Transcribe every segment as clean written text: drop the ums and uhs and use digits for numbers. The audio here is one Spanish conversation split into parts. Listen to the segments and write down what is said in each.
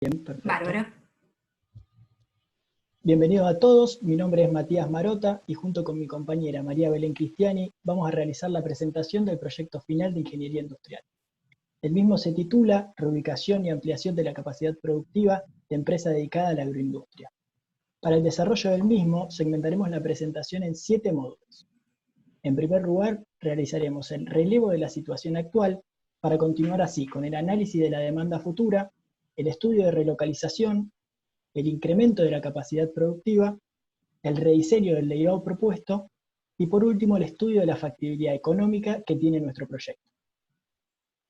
Bien, perfecto. Bárbaro. Bienvenidos a todos, mi nombre es Matías Marota y junto con mi compañera María Belén Cristiani vamos a realizar la presentación del proyecto final de Ingeniería Industrial. El mismo se titula Reubicación y ampliación de la capacidad productiva de empresa dedicada a la agroindustria. Para el desarrollo del mismo segmentaremos la presentación en 7 módulos. En primer lugar, realizaremos el relevo de la situación actual para continuar así con el análisis de la demanda futura, el estudio de relocalización, el incremento de la capacidad productiva, el rediseño del layout propuesto y por último el estudio de la factibilidad económica que tiene nuestro proyecto.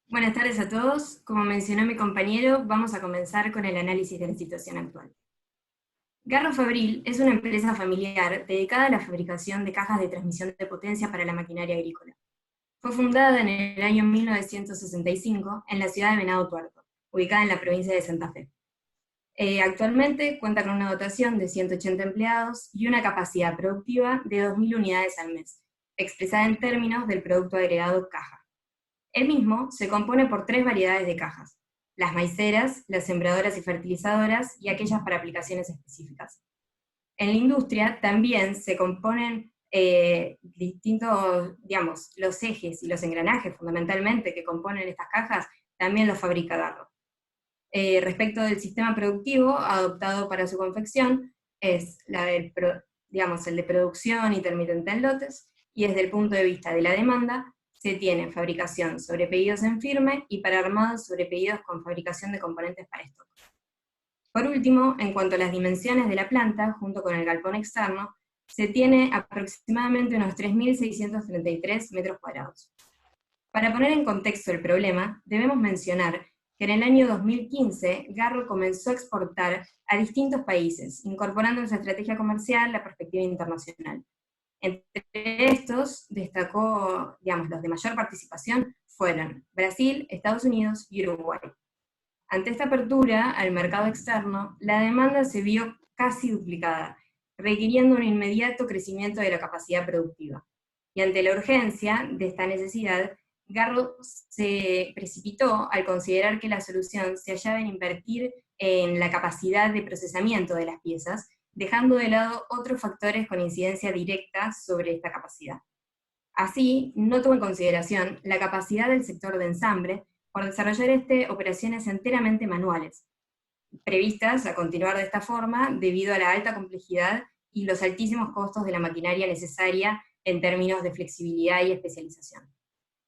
Buenas tardes a todos. Como mencionó mi compañero, vamos a comenzar con el análisis de la situación actual. Garro Fabril es una empresa familiar dedicada a la fabricación de cajas de transmisión de potencia para la maquinaria agrícola. Fue fundada en el año 1965 en la ciudad de Venado Tuerto, ubicada en la provincia de Santa Fe. Actualmente cuenta con una dotación de 180 empleados y una capacidad productiva de 2.000 unidades al mes, expresada en términos del producto agregado caja. El mismo se compone por 3 variedades de cajas: las maiceras, las sembradoras y fertilizadoras, y aquellas para aplicaciones específicas. En la industria también se componen distintos, los ejes y los engranajes fundamentalmente que componen estas cajas, también los fabrica Garro. Respecto del sistema productivo adoptado para su confección, es el de producción intermitente en lotes, y desde el punto de vista de la demanda, se tiene fabricación sobre pedidos en firme y para armados sobre pedidos con fabricación de componentes para stock. Por último, en cuanto a las dimensiones de la planta, junto con el galpón externo, se tiene aproximadamente unos 3.633 metros cuadrados. Para poner en contexto el problema, debemos mencionar que en el año 2015 Garro comenzó a exportar a distintos países, incorporando en su estrategia comercial la perspectiva internacional. Entre estos destacó, los de mayor participación fueron Brasil, Estados Unidos y Uruguay. Ante esta apertura al mercado externo, la demanda se vio casi duplicada, requiriendo un inmediato crecimiento de la capacidad productiva. Y ante la urgencia de esta necesidad, Garro se precipitó al considerar que la solución se hallaba en invertir en la capacidad de procesamiento de las piezas, dejando de lado otros factores con incidencia directa sobre esta capacidad. Así, no tuvo en consideración la capacidad del sector de ensamble por desarrollar operaciones enteramente manuales, previstas a continuar de esta forma debido a la alta complejidad y los altísimos costos de la maquinaria necesaria en términos de flexibilidad y especialización.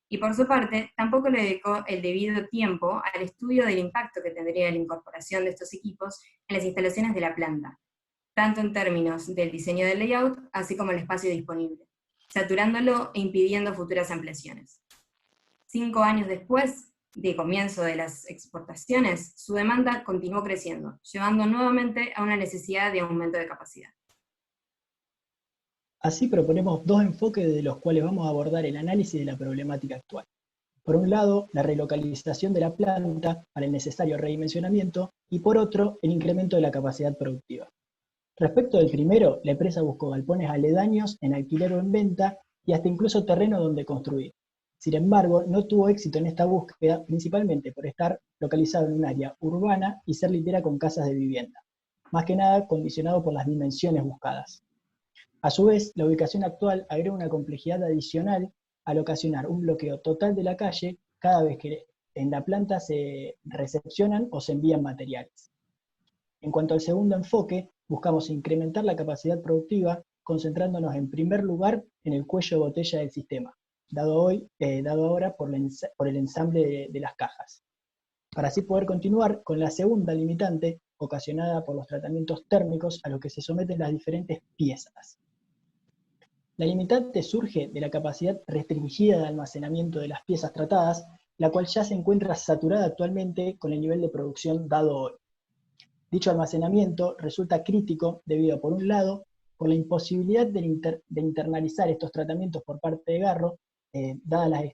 Y por su parte, tampoco le dedicó el debido tiempo al estudio del impacto que tendría la incorporación de estos equipos en las instalaciones de la planta, tanto en términos del diseño del layout, así como el espacio disponible, saturándolo e impidiendo futuras ampliaciones. 5 años después de comienzo de las exportaciones, su demanda continuó creciendo, llevando nuevamente a una necesidad de aumento de capacidad. Así proponemos 2 enfoques desde los cuales vamos a abordar el análisis de la problemática actual. Por un lado, la relocalización de la planta para el necesario redimensionamiento y por otro, el incremento de la capacidad productiva. Respecto del primero, la empresa buscó galpones aledaños en alquiler o en venta y hasta incluso terreno donde construir. Sin embargo, no tuvo éxito en esta búsqueda, principalmente por estar localizado en un área urbana y ser litera con casas de vivienda, más que nada condicionado por las dimensiones buscadas. A su vez, la ubicación actual agrega una complejidad adicional al ocasionar un bloqueo total de la calle cada vez que en la planta se recepcionan o se envían materiales. En cuanto al segundo enfoque, buscamos incrementar la capacidad productiva concentrándonos en primer lugar en el cuello de botella del sistema, dado ahora por el ensamble de las cajas, para así poder continuar con la segunda limitante ocasionada por los tratamientos térmicos a los que se someten las diferentes piezas. La limitante surge de la capacidad restringida de almacenamiento de las piezas tratadas, la cual ya se encuentra saturada actualmente con el nivel de producción dado hoy. Dicho almacenamiento resulta crítico debido a, por un lado, por la imposibilidad de internalizar estos tratamientos por parte de Garro, dadas las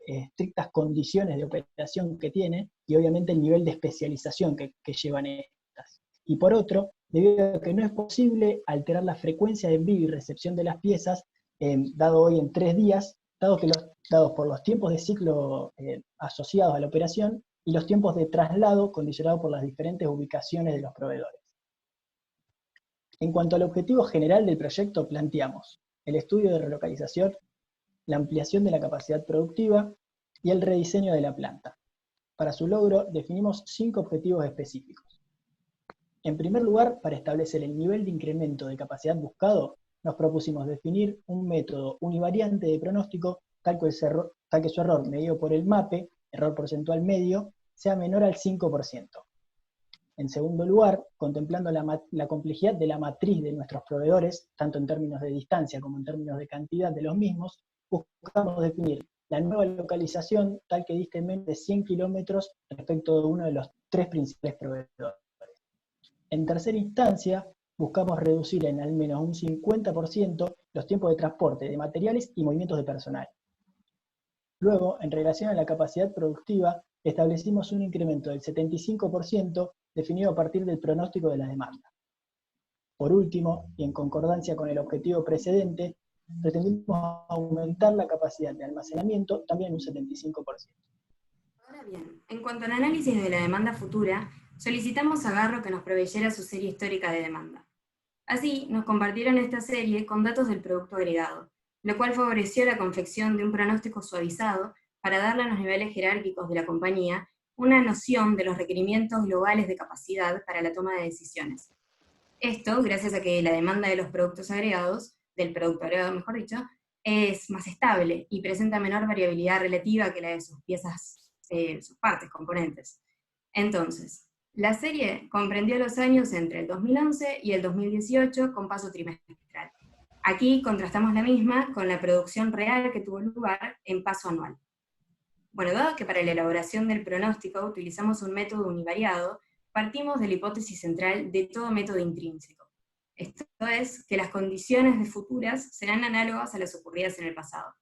estrictas condiciones de operación que tiene y obviamente el nivel de especialización que llevan estas. Y por otro, debido a que no es posible alterar la frecuencia de envío y recepción de las piezas, dado hoy en 3 días, dados por los tiempos de ciclo asociados a la operación, y los tiempos de traslado condicionados por las diferentes ubicaciones de los proveedores. En cuanto al objetivo general del proyecto, planteamos el estudio de relocalización, la ampliación de la capacidad productiva y el rediseño de la planta. Para su logro, definimos 5 objetivos específicos. En primer lugar, para establecer el nivel de incremento de capacidad buscado, nos propusimos definir un método univariante de pronóstico tal que su error medido por el MAPE, error porcentual medio, sea menor al 5%. En segundo lugar, contemplando la complejidad de la matriz de nuestros proveedores, tanto en términos de distancia como en términos de cantidad de los mismos, buscamos definir la nueva localización tal que diste menos de 100 kilómetros respecto de uno de los 3 principales proveedores. En tercera instancia, buscamos reducir en al menos un 50% los tiempos de transporte de materiales y movimientos de personal. Luego, en relación a la capacidad productiva, establecimos un incremento del 75% definido a partir del pronóstico de la demanda. Por último, y en concordancia con el objetivo precedente, pretendimos aumentar la capacidad de almacenamiento también un 75%. Ahora bien, en cuanto al análisis de la demanda futura, solicitamos a Garro que nos proveyera su serie histórica de demanda. Así, nos compartieron esta serie con datos del producto agregado, lo cual favoreció la confección de un pronóstico suavizado para darle a los niveles jerárquicos de la compañía una noción de los requerimientos globales de capacidad para la toma de decisiones. Esto, gracias a que la demanda de los productos agregados, del producto agregado mejor dicho, es más estable y presenta menor variabilidad relativa que la de sus piezas, sus partes, componentes. Entonces, la serie comprendió los años entre el 2011 y el 2018 con paso trimestral. Aquí contrastamos la misma con la producción real que tuvo lugar en paso anual. Bueno, dado que para la elaboración del pronóstico utilizamos un método univariado, partimos de la hipótesis central de todo método intrínseco. Esto es, que las condiciones de futuras serán análogas a las ocurridas en el pasado.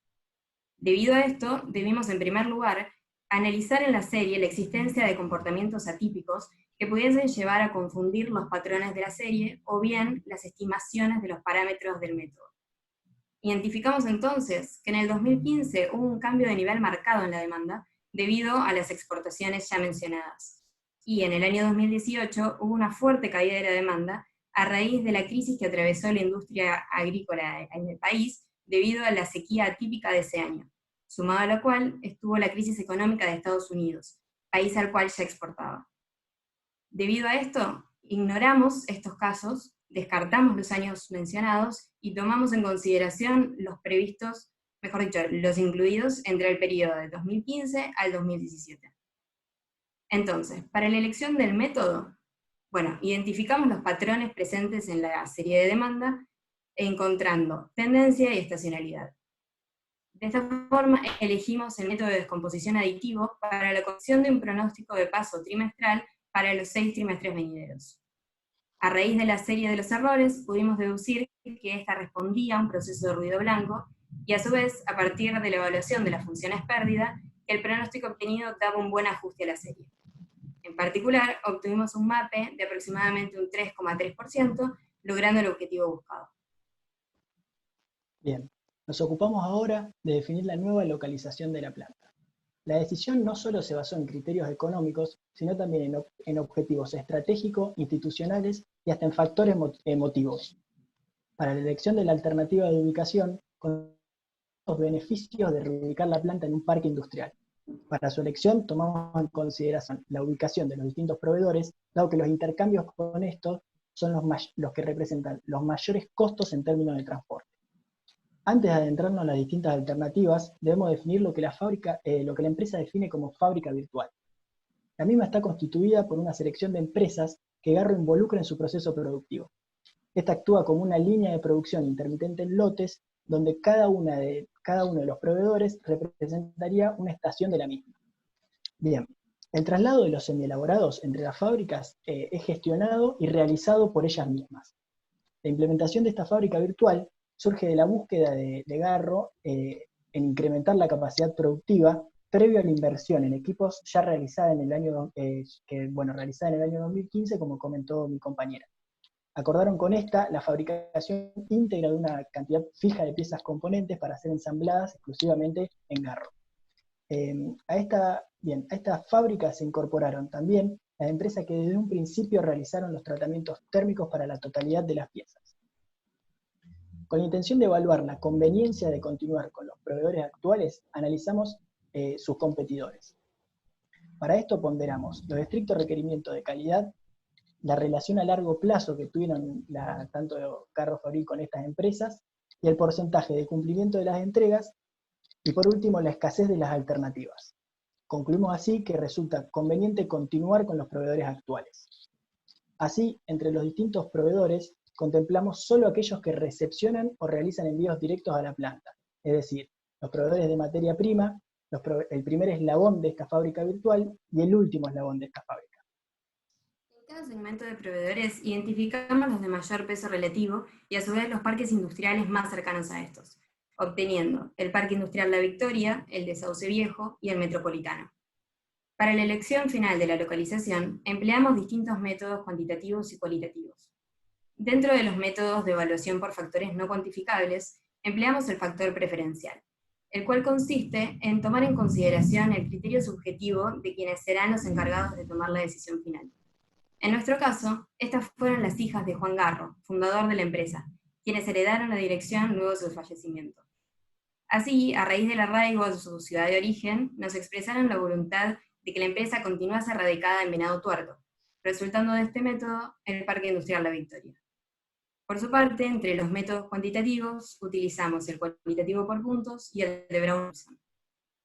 Debido a esto, debimos en primer lugar analizar en la serie la existencia de comportamientos atípicos que pudiesen llevar a confundir los patrones de la serie o bien las estimaciones de los parámetros del método. Identificamos entonces que en el 2015 hubo un cambio de nivel marcado en la demanda debido a las exportaciones ya mencionadas. Y en el año 2018 hubo una fuerte caída de la demanda a raíz de la crisis que atravesó la industria agrícola en el país debido a la sequía atípica de ese año, sumado a la cual estuvo la crisis económica de Estados Unidos, país al cual ya exportaba. Debido a esto, ignoramos estos casos, descartamos los años mencionados y tomamos en consideración los previstos, mejor dicho, los incluidos entre el periodo de 2015 al 2017. Entonces, para la elección del método, bueno, identificamos los patrones presentes en la serie de demanda, encontrando tendencia y estacionalidad. De esta forma, elegimos el método de descomposición aditivo para la confección de un pronóstico de paso trimestral para los 6 trimestres venideros. A raíz de la serie de los errores, pudimos deducir que esta respondía a un proceso de ruido blanco, y a su vez, a partir de la evaluación de las funciones pérdida, que el pronóstico obtenido daba un buen ajuste a la serie. En particular, obtuvimos un MAPE de aproximadamente un 3,3%, logrando el objetivo buscado. Bien, nos ocupamos ahora de definir la nueva localización de la planta. La decisión no solo se basó en criterios económicos, sino también en objetivos estratégicos, institucionales y hasta en factores emotivos. Para la elección de la alternativa de ubicación, con los beneficios de reubicar la planta en un parque industrial. Para su elección tomamos en consideración la ubicación de los distintos proveedores, dado que los intercambios con estos son los que representan los mayores costos en términos de transporte. Antes de adentrarnos en las distintas alternativas, debemos definir lo que la empresa define como fábrica virtual. La misma está constituida por una selección de empresas que Garro involucra en su proceso productivo. Esta actúa como una línea de producción intermitente en lotes, donde cada uno de los proveedores representaría una estación de la misma. Bien, el traslado de los semielaborados entre las fábricas es gestionado y realizado por ellas mismas. La implementación de esta fábrica virtual surge de la búsqueda de Garro en incrementar la capacidad productiva previo a la inversión en equipos ya realizada en el año, realizada en el año 2015, como comentó mi compañera. Acordaron con esta la fabricación íntegra de una cantidad fija de piezas componentes para ser ensambladas exclusivamente en Garro. A esta fábrica se incorporaron también las empresas que desde un principio realizaron los tratamientos térmicos para la totalidad de las piezas. Con la intención de evaluar la conveniencia de continuar con los proveedores actuales, analizamos sus competidores. Para esto ponderamos los estrictos requerimientos de calidad, la relación a largo plazo que tuvieron tanto Garro Fabril con estas empresas, y el porcentaje de cumplimiento de las entregas, y por último la escasez de las alternativas. Concluimos así que resulta conveniente continuar con los proveedores actuales. Así, entre los distintos proveedores, contemplamos solo aquellos que recepcionan o realizan envíos directos a la planta, es decir, los proveedores de materia prima, el primer eslabón de esta fábrica virtual y el último eslabón de esta fábrica. En cada segmento de proveedores identificamos los de mayor peso relativo y a su vez los parques industriales más cercanos a estos, obteniendo el Parque Industrial La Victoria, el de Sauce Viejo y el Metropolitano. Para la elección final de la localización, empleamos distintos métodos cuantitativos y cualitativos. Dentro de los métodos de evaluación por factores no cuantificables, empleamos el factor preferencial, el cual consiste en tomar en consideración el criterio subjetivo de quienes serán los encargados de tomar la decisión final. En nuestro caso, estas fueron las hijas de Juan Garro, fundador de la empresa, quienes heredaron la dirección luego de su fallecimiento. Así, a raíz del arraigo de su ciudad de origen, nos expresaron la voluntad de que la empresa continuase radicada en Venado Tuerto, resultando de este método el Parque Industrial La Victoria. Por su parte, entre los métodos cuantitativos, utilizamos el cualitativo por puntos y el de Brown-Wilson.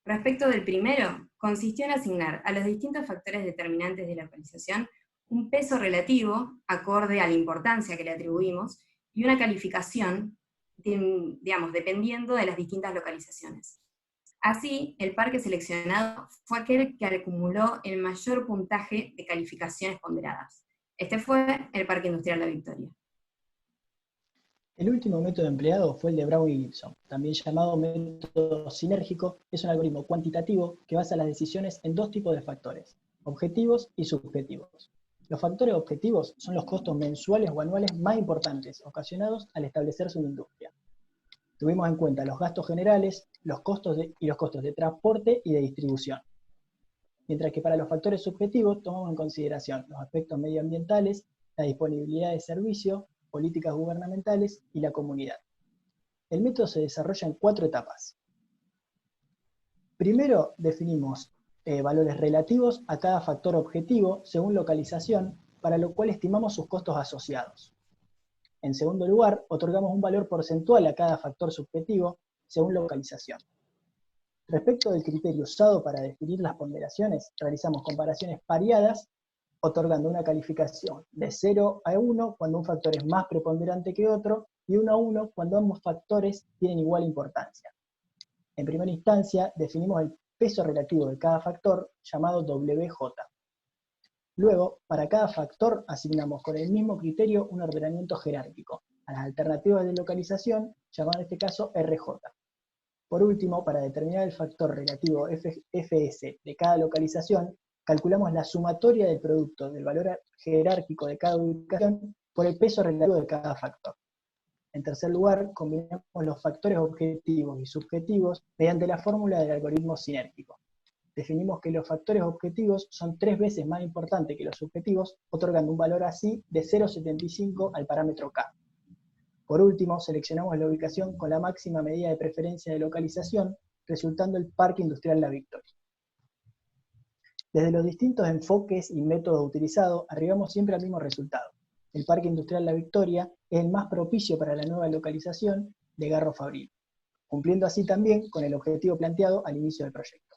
Respecto del primero, consistió en asignar a los distintos factores determinantes de la localización un peso relativo, acorde a la importancia que le atribuimos, y una calificación, dependiendo de las distintas localizaciones. Así, el parque seleccionado fue aquel que acumuló el mayor puntaje de calificaciones ponderadas. Este fue el Parque Industrial La Victoria. El último método empleado fue el de Brown y Gibson, también llamado método sinérgico. Es un algoritmo cuantitativo que basa las decisiones en dos tipos de factores, objetivos y subjetivos. Los factores objetivos son los costos mensuales o anuales más importantes ocasionados al establecerse una industria. Tuvimos en cuenta los gastos generales, los costos de transporte y de distribución. Mientras que para los factores subjetivos tomamos en consideración los aspectos medioambientales, la disponibilidad de servicio, políticas gubernamentales y la comunidad. El método se desarrolla en 4 etapas. Primero definimos valores relativos a cada factor objetivo según localización, para lo cual estimamos sus costos asociados. En segundo lugar, otorgamos un valor porcentual a cada factor subjetivo según localización. Respecto del criterio usado para definir las ponderaciones, realizamos comparaciones pareadas, otorgando una calificación de 0 a 1 cuando un factor es más preponderante que otro, y 1 a 1 cuando ambos factores tienen igual importancia. En primera instancia, definimos el peso relativo de cada factor, llamado WJ. Luego, para cada factor asignamos con el mismo criterio un ordenamiento jerárquico a las alternativas de localización, llamado en este caso RJ. Por último, para determinar el factor relativo FS de cada localización, calculamos la sumatoria del producto del valor jerárquico de cada ubicación por el peso relativo de cada factor. En tercer lugar, combinamos los factores objetivos y subjetivos mediante la fórmula del algoritmo sinérgico. Definimos que los factores objetivos son 3 veces más importantes que los subjetivos, otorgando un valor así de 0,75 al parámetro K. Por último, seleccionamos la ubicación con la máxima medida de preferencia de localización, resultando el Parque Industrial La Victoria. Desde los distintos enfoques y métodos utilizados, arribamos siempre al mismo resultado. El Parque Industrial La Victoria es el más propicio para la nueva localización de Garro Fabril, cumpliendo así también con el objetivo planteado al inicio del proyecto.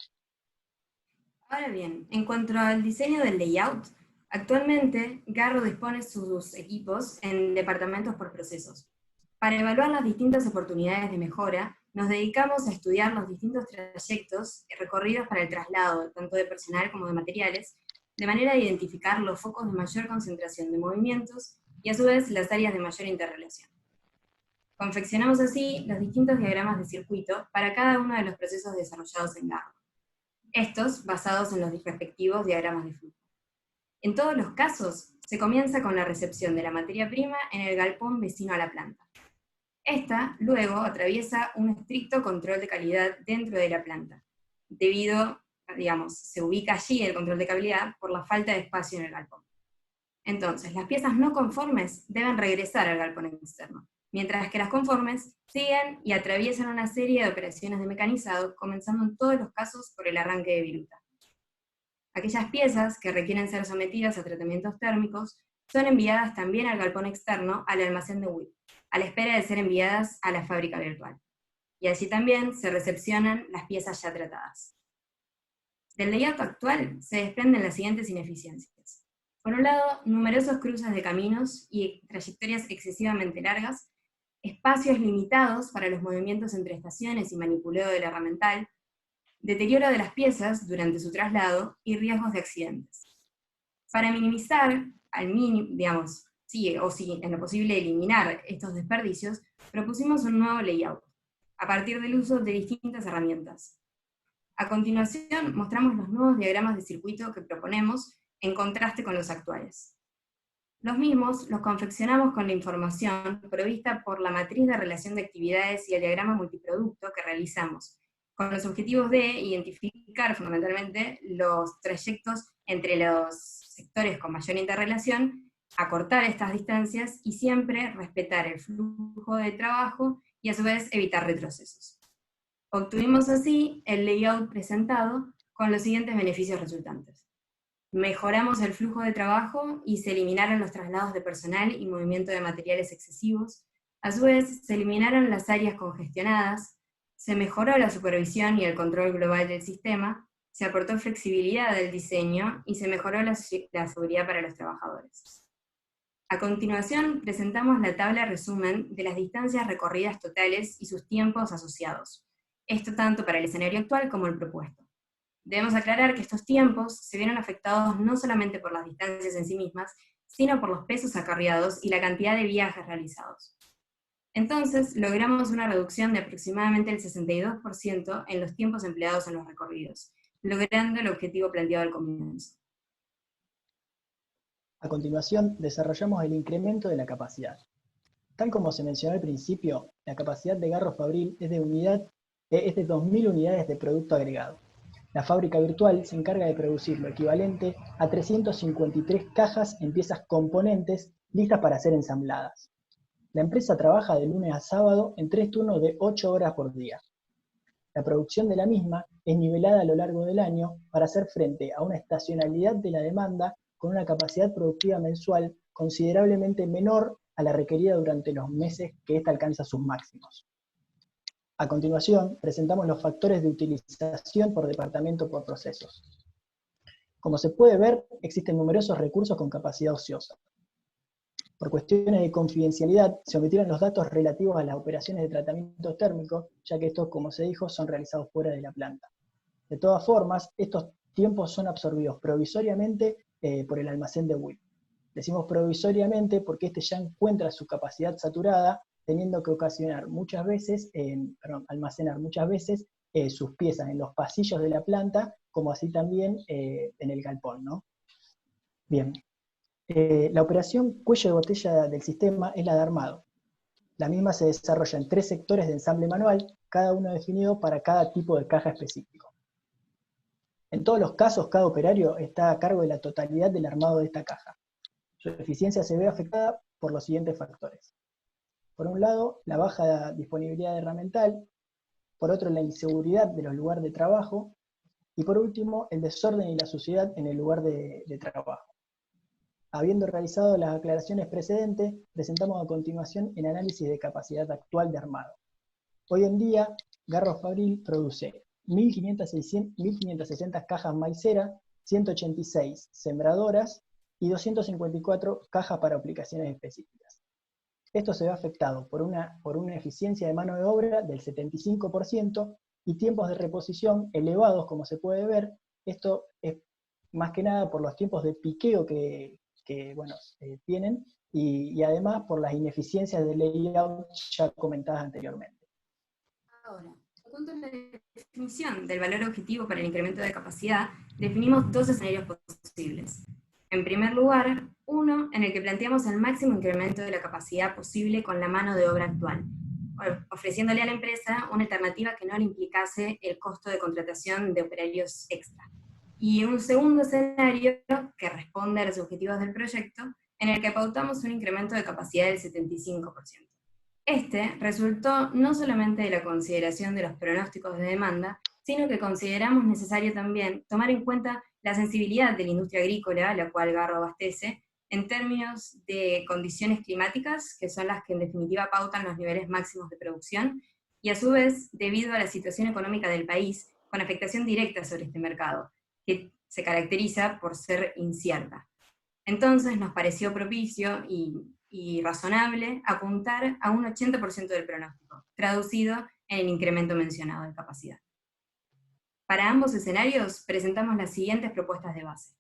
Ahora bien, en cuanto al diseño del layout, actualmente Garro dispone sus equipos en departamentos por procesos. Para evaluar las distintas oportunidades de mejora, nos dedicamos a estudiar los distintos trayectos recorridos para el traslado, tanto de personal como de materiales, de manera de identificar los focos de mayor concentración de movimientos y a su vez las áreas de mayor interrelación. Confeccionamos así los distintos diagramas de circuito para cada uno de los procesos desarrollados en Garro, estos basados en los respectivos diagramas de flujo. En todos los casos, se comienza con la recepción de la materia prima en el galpón vecino a la planta. Esta, luego, atraviesa un estricto control de calidad dentro de la planta, debido, digamos, se ubica allí el control de cabilidad por la falta de espacio en el galpón. Entonces, las piezas no conformes deben regresar al galpón externo, mientras que las conformes siguen y atraviesan una serie de operaciones de mecanizado, comenzando en todos los casos por el arranque de viruta. Aquellas piezas que requieren ser sometidas a tratamientos térmicos son enviadas también al galpón externo, al almacén de WIP, a la espera de ser enviadas a la fábrica virtual. Y allí también se recepcionan las piezas ya tratadas. Del layout actual se desprenden las siguientes ineficiencias. Por un lado, numerosos cruces de caminos y trayectorias excesivamente largas, espacios limitados para los movimientos entre estaciones y manipuleo del herramental, deterioro de las piezas durante su traslado y riesgos de accidentes. Para minimizar al mínimo, digamos, en lo posible eliminar estos desperdicios, propusimos un nuevo layout, a partir del uso de distintas herramientas. A continuación, mostramos los nuevos diagramas de circuito que proponemos en contraste con los actuales. Los mismos los confeccionamos con la información provista por la matriz de relación de actividades y el diagrama multiproducto que realizamos, con los objetivos de identificar fundamentalmente los trayectos entre los sectores con mayor interrelación, acortar estas distancias y siempre respetar el flujo de trabajo y a su vez evitar retrocesos. Obtuvimos así el layout presentado con los siguientes beneficios resultantes. Mejoramos el flujo de trabajo y se eliminaron los traslados de personal y movimiento de materiales excesivos. A su vez, se eliminaron las áreas congestionadas, se mejoró la supervisión y el control global del sistema, se aportó flexibilidad del diseño y se mejoró la seguridad para los trabajadores. A continuación, presentamos la tabla resumen de las distancias recorridas totales y sus tiempos asociados. Esto tanto para el escenario actual como el propuesto. Debemos aclarar que estos tiempos se vieron afectados no solamente por las distancias en sí mismas, sino por los pesos acarreados y la cantidad de viajes realizados. Entonces, logramos una reducción de aproximadamente el 62% en los tiempos empleados en los recorridos, logrando el objetivo planteado al comienzo. A continuación, desarrollamos el incremento de la capacidad. Tal como se mencionó al principio, la capacidad de Garro Fabril es de 2.000 unidades de producto agregado. La fábrica virtual se encarga de producir lo equivalente a 353 cajas en piezas componentes listas para ser ensambladas. La empresa trabaja de lunes a sábado en 3 turnos de 8 horas por día. La producción de la misma es nivelada a lo largo del año para hacer frente a una estacionalidad de la demanda con una capacidad productiva mensual considerablemente menor a la requerida durante los meses que ésta alcanza sus máximos. A continuación, presentamos los factores de utilización por departamento por procesos. Como se puede ver, existen numerosos recursos con capacidad ociosa. Por cuestiones de confidencialidad, se omitieron los datos relativos a las operaciones de tratamiento térmico, ya que estos, como se dijo, son realizados fuera de la planta. De todas formas, estos tiempos son absorbidos provisoriamente por el almacén de WIP. Decimos provisoriamente porque este ya encuentra su capacidad saturada, teniendo que almacenar muchas veces sus piezas en los pasillos de la planta, como así también en el galpón, ¿no? Bien. La operación cuello de botella del sistema es la de armado. La misma se desarrolla en 3 sectores de ensamble manual, cada uno definido para cada tipo de caja específico. En todos los casos, cada operario está a cargo de la totalidad del armado de esta caja. Su eficiencia se ve afectada por los siguientes factores. Por un lado, la baja disponibilidad de herramental, por otro, la inseguridad de los lugares de trabajo, y por último, el desorden y la suciedad en el lugar de trabajo. Habiendo realizado las aclaraciones precedentes, presentamos a continuación el análisis de capacidad actual de armado. Hoy en día, Garro Fabril produce 1.560 cajas maiceras, 186 sembradoras y 254 cajas para aplicaciones específicas. Esto se ve afectado por una eficiencia de mano de obra del 75% y tiempos de reposición elevados, como se puede ver. Esto es más que nada por los tiempos de piqueo que tienen y además por las ineficiencias de layout ya comentadas anteriormente. Ahora, en cuanto a la definición del valor objetivo para el incremento de capacidad, definimos 2 escenarios posibles. En primer lugar, uno en el que planteamos el máximo incremento de la capacidad posible con la mano de obra actual, ofreciéndole a la empresa una alternativa que no le implicase el costo de contratación de operarios extra. Y un segundo escenario que responde a los objetivos del proyecto, en el que pautamos un incremento de capacidad del 75%. Este resultó no solamente de la consideración de los pronósticos de demanda, sino que consideramos necesario también tomar en cuenta la sensibilidad de la industria agrícola, la cual Garro abastece, en términos de condiciones climáticas, que son las que en definitiva pautan los niveles máximos de producción, y a su vez debido a la situación económica del país, con afectación directa sobre este mercado, que se caracteriza por ser incierta. Entonces nos pareció propicio y razonable apuntar a un 80% del pronóstico, traducido en el incremento mencionado de capacidad. Para ambos escenarios presentamos las siguientes propuestas de base.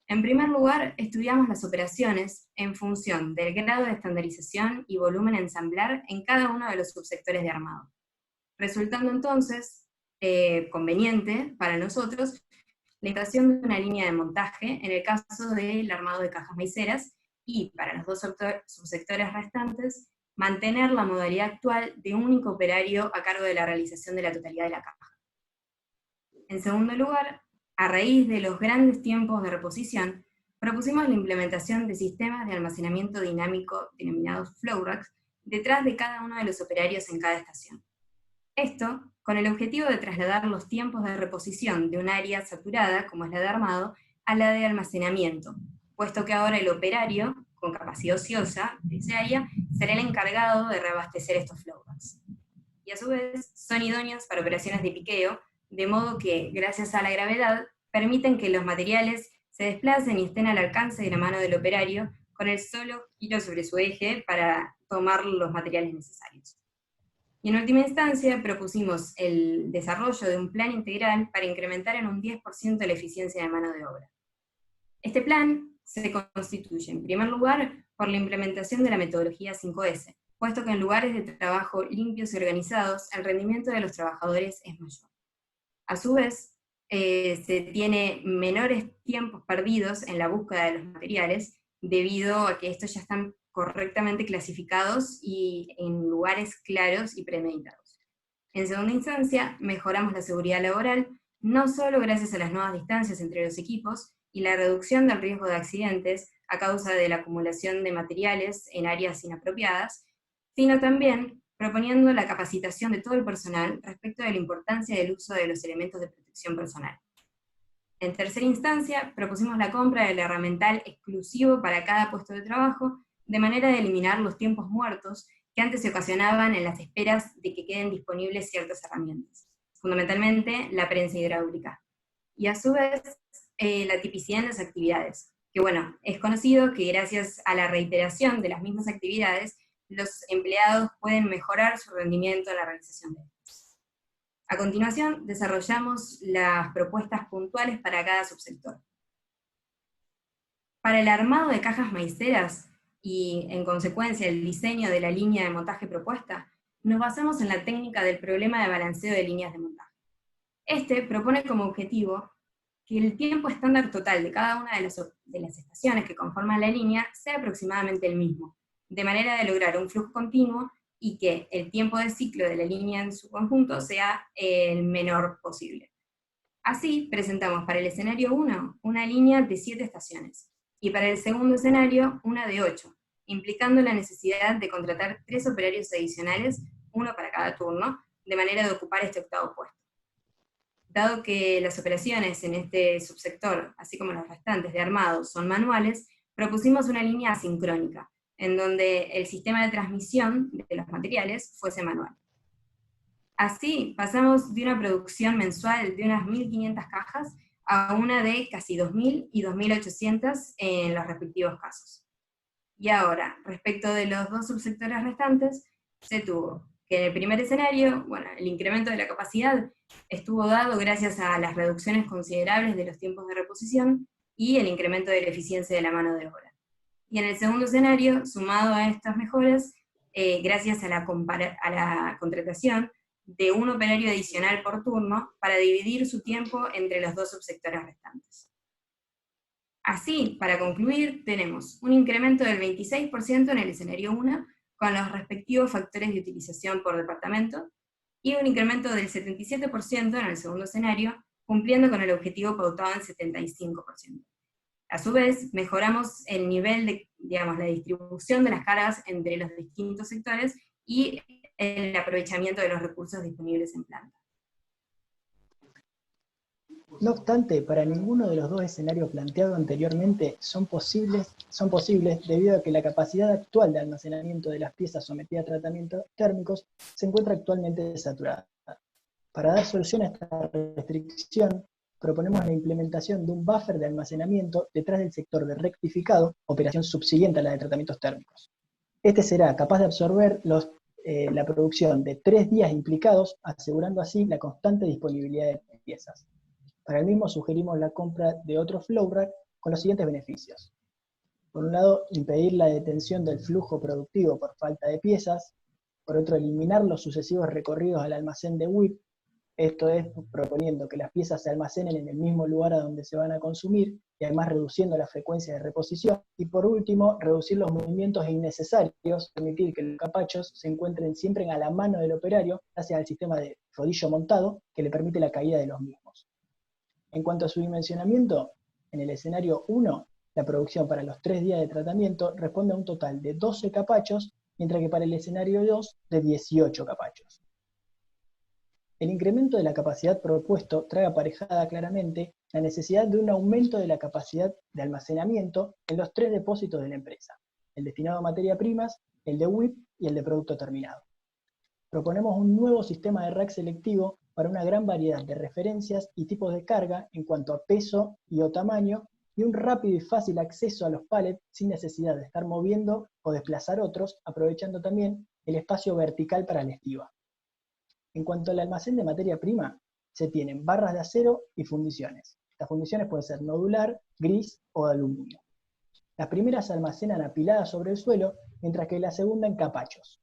En primer lugar, estudiamos las operaciones en función del grado de estandarización y volumen a ensamblar en cada uno de los subsectores de armado, resultando entonces conveniente para nosotros la instalación de una línea de montaje en el caso del armado de cajas maiceras, y para los dos subsectores restantes, mantener la modalidad actual de un único operario a cargo de la realización de la totalidad de la caja. En segundo lugar, a raíz de los grandes tiempos de reposición, propusimos la implementación de sistemas de almacenamiento dinámico denominados flow racks detrás de cada uno de los operarios en cada estación. Esto con el objetivo de trasladar los tiempos de reposición de un área saturada, como es la de armado, a la de almacenamiento, puesto que ahora el operario, con capacidad ociosa de ese área, será el encargado de reabastecer estos flow racks. Y a su vez, son idóneos para operaciones de piqueo, de modo que, gracias a la gravedad, permiten que los materiales se desplacen y estén al alcance de la mano del operario, con el solo giro sobre su eje para tomar los materiales necesarios. Y en última instancia, propusimos el desarrollo de un plan integral para incrementar en un 10% la eficiencia de mano de obra. Este plan se constituye, en primer lugar, por la implementación de la metodología 5S, puesto que en lugares de trabajo limpios y organizados, el rendimiento de los trabajadores es mayor. A su vez, se tiene menores tiempos perdidos en la búsqueda de los materiales, debido a que estos ya están correctamente clasificados y en lugares claros y premeditados. En segunda instancia, mejoramos la seguridad laboral, no solo gracias a las nuevas distancias entre los equipos y la reducción del riesgo de accidentes a causa de la acumulación de materiales en áreas inapropiadas, sino también proponiendo la capacitación de todo el personal respecto de la importancia del uso de los elementos de protección personal. En tercera instancia, propusimos la compra del herramental exclusivo para cada puesto de trabajo, de manera de eliminar los tiempos muertos que antes se ocasionaban en las esperas de que queden disponibles ciertas herramientas, fundamentalmente la prensa hidráulica. Y a su vez, la tipicidad en las actividades, que bueno, es conocido que gracias a la reiteración de las mismas actividades, los empleados pueden mejorar su rendimiento en la realización de estas. A continuación, desarrollamos las propuestas puntuales para cada subsector. Para el armado de cajas maiceras, y en consecuencia el diseño de la línea de montaje propuesta, nos basamos en la técnica del problema de balanceo de líneas de montaje. Este propone como objetivo que el tiempo estándar total de cada una de las estaciones que conforman la línea sea aproximadamente el mismo, de manera de lograr un flujo continuo y que el tiempo de ciclo de la línea en su conjunto sea el menor posible. Así, presentamos para el escenario 1 una línea de 7 estaciones, y para el segundo escenario una de 8, implicando la necesidad de contratar 3 operarios adicionales, uno para cada turno, de manera de ocupar este octavo puesto. Dado que las operaciones en este subsector, así como los restantes de armado, son manuales, propusimos una línea asincrónica, en donde el sistema de transmisión de los materiales fuese manual. Así, pasamos de una producción mensual de unas 1.500 cajas a una de casi 2.000 y 2.800 en los respectivos casos. Y ahora, respecto de los dos subsectores restantes, se tuvo que en el primer escenario, bueno, el incremento de la capacidad estuvo dado gracias a las reducciones considerables de los tiempos de reposición y el incremento de la eficiencia de la mano de obra. Y en el segundo escenario, sumado a estas mejoras, gracias a la contratación de un operario adicional por turno para dividir su tiempo entre los dos subsectores restantes. Así, para concluir, tenemos un incremento del 26% en el escenario 1, con los respectivos factores de utilización por departamento, y un incremento del 77% en el segundo escenario, cumpliendo con el objetivo pautado en 75%. A su vez, mejoramos el nivel de, digamos, la distribución de las cargas entre los distintos sectores y el aprovechamiento de los recursos disponibles en planta. No obstante, para ninguno de los dos escenarios planteados anteriormente son posibles debido a que la capacidad actual de almacenamiento de las piezas sometidas a tratamientos térmicos se encuentra actualmente saturada. Para dar solución a esta restricción, proponemos la implementación de un buffer de almacenamiento detrás del sector de rectificado, operación subsiguiente a la de tratamientos térmicos. Este será capaz de absorber la producción de 3 días implicados, asegurando así la constante disponibilidad de piezas. Para el mismo sugerimos la compra de otro flow rack con los siguientes beneficios. Por un lado, impedir la detención del flujo productivo por falta de piezas. Por otro, eliminar los sucesivos recorridos al almacén de WIP. Esto es proponiendo que las piezas se almacenen en el mismo lugar a donde se van a consumir y además reduciendo la frecuencia de reposición. Y por último, reducir los movimientos innecesarios, permitir que los capachos se encuentren siempre a la mano del operario gracias al sistema de rodillo montado que le permite la caída de los mismos. En cuanto a su dimensionamiento, en el escenario 1, la producción para los 3 días de tratamiento responde a un total de 12 capachos, mientras que para el escenario 2, de 18 capachos. El incremento de la capacidad propuesto trae aparejada claramente la necesidad de un aumento de la capacidad de almacenamiento en los 3 depósitos de la empresa, el destinado a materia primas, el de WIP y el de producto terminado. Proponemos un nuevo sistema de rack selectivo para una gran variedad de referencias y tipos de carga en cuanto a peso y o tamaño, y un rápido y fácil acceso a los pallets sin necesidad de estar moviendo o desplazar otros, aprovechando también el espacio vertical para la estiba. En cuanto al almacén de materia prima, se tienen barras de acero y fundiciones. Estas fundiciones pueden ser nodular, gris o de aluminio. Las primeras se almacenan apiladas sobre el suelo, mientras que la segunda en capachos.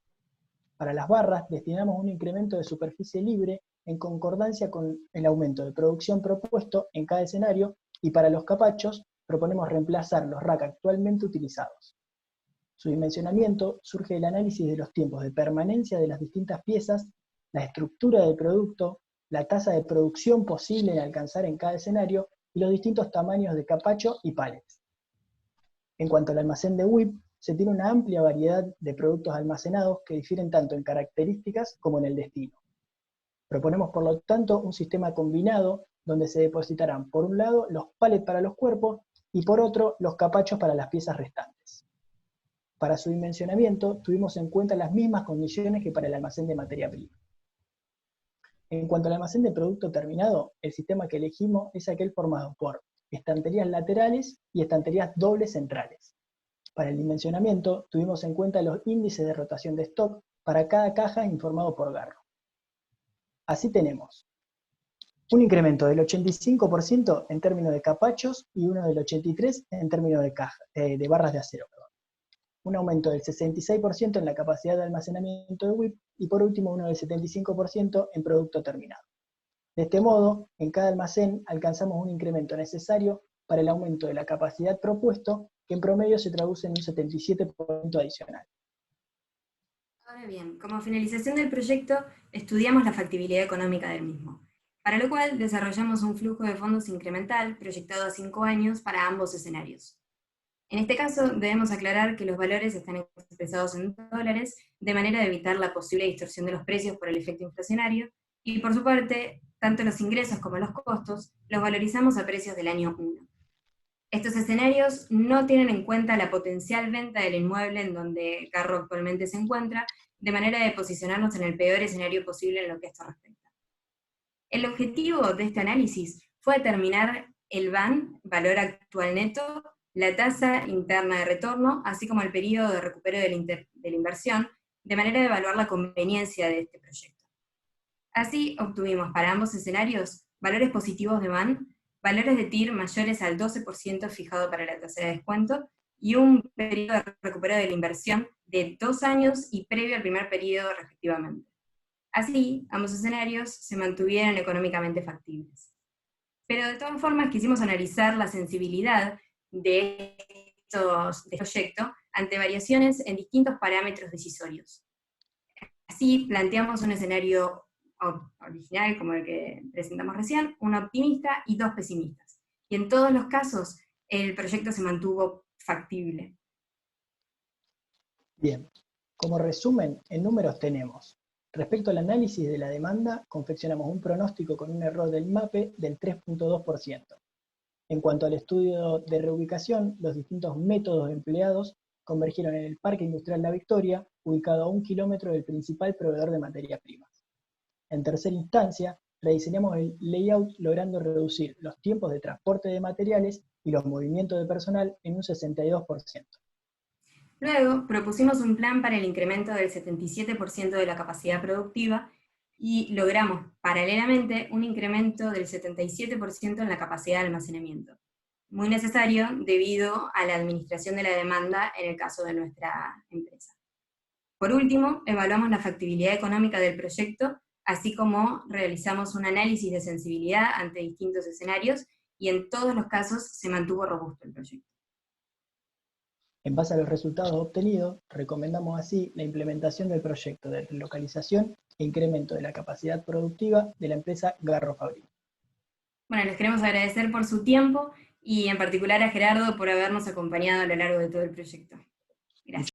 Para las barras destinamos un incremento de superficie libre en concordancia con el aumento de producción propuesto en cada escenario, y para los capachos proponemos reemplazar los racks actualmente utilizados. Su dimensionamiento surge del análisis de los tiempos de permanencia de las distintas piezas, la estructura del producto, la tasa de producción posible en alcanzar en cada escenario y los distintos tamaños de capacho y pallets. En cuanto al almacén de WIP, se tiene una amplia variedad de productos almacenados que difieren tanto en características como en el destino. Proponemos, por lo tanto, un sistema combinado donde se depositarán, por un lado, los pallets para los cuerpos y por otro, los capachos para las piezas restantes. Para su dimensionamiento, tuvimos en cuenta las mismas condiciones que para el almacén de materia prima. En cuanto al almacén de producto terminado, el sistema que elegimos es aquel formado por estanterías laterales y estanterías dobles centrales. Para el dimensionamiento, tuvimos en cuenta los índices de rotación de stock para cada caja informado por Garro. Así tenemos un incremento del 85% en términos de capachos y uno del 83% en términos de barras de acero. Un aumento del 66% en la capacidad de almacenamiento de WIP y por último uno del 75% en producto terminado. De este modo, en cada almacén alcanzamos un incremento necesario para el aumento de la capacidad propuesto, que en promedio se traduce en un 77% adicional. Ahora bien, como finalización del proyecto, estudiamos la factibilidad económica del mismo, para lo cual desarrollamos un flujo de fondos incremental proyectado a 5 años para ambos escenarios. En este caso, debemos aclarar que los valores están expresados en dólares, de manera de evitar la posible distorsión de los precios por el efecto inflacionario, y por su parte, tanto los ingresos como los costos los valorizamos a precios del año 1. Estos escenarios no tienen en cuenta la potencial venta del inmueble en donde Garro actualmente se encuentra, de manera de posicionarnos en el peor escenario posible en lo que esto respecta. El objetivo de este análisis fue determinar el VAN, valor actual neto, la tasa interna de retorno, así como el periodo de recupero de la inversión, de manera de evaluar la conveniencia de este proyecto. Así obtuvimos para ambos escenarios valores positivos de VAN, valores de TIR mayores al 12% fijado para la tasa de descuento, y un periodo de recupero de la inversión de 2 años y previo al primer periodo respectivamente. Así, ambos escenarios se mantuvieron económicamente factibles. Pero de todas formas quisimos analizar la sensibilidad de este proyecto ante variaciones en distintos parámetros decisorios. Así planteamos un escenario original, como el que presentamos recién, uno optimista y dos pesimistas. Y en todos los casos, el proyecto se mantuvo factible. Bien, como resumen, en números tenemos: respecto al análisis de la demanda, confeccionamos un pronóstico con un error del MAPE del 3.2%. En cuanto al estudio de reubicación, los distintos métodos empleados convergieron en el Parque Industrial La Victoria, ubicado a 1 kilómetro del principal proveedor de materias primas. En tercera instancia, rediseñamos el layout logrando reducir los tiempos de transporte de materiales y los movimientos de personal en un 62%. Luego, propusimos un plan para el incremento del 77% de la capacidad productiva y logramos, paralelamente, un incremento del 77% en la capacidad de almacenamiento. Muy necesario debido a la administración de la demanda en el caso de nuestra empresa. Por último, evaluamos la factibilidad económica del proyecto, así como realizamos un análisis de sensibilidad ante distintos escenarios, y en todos los casos se mantuvo robusto el proyecto. En base a los resultados obtenidos, recomendamos así la implementación del proyecto de relocalización e incremento de la capacidad productiva de la empresa Garro Fabril. Bueno, les queremos agradecer por su tiempo y en particular a Gerardo por habernos acompañado a lo largo de todo el proyecto. Gracias.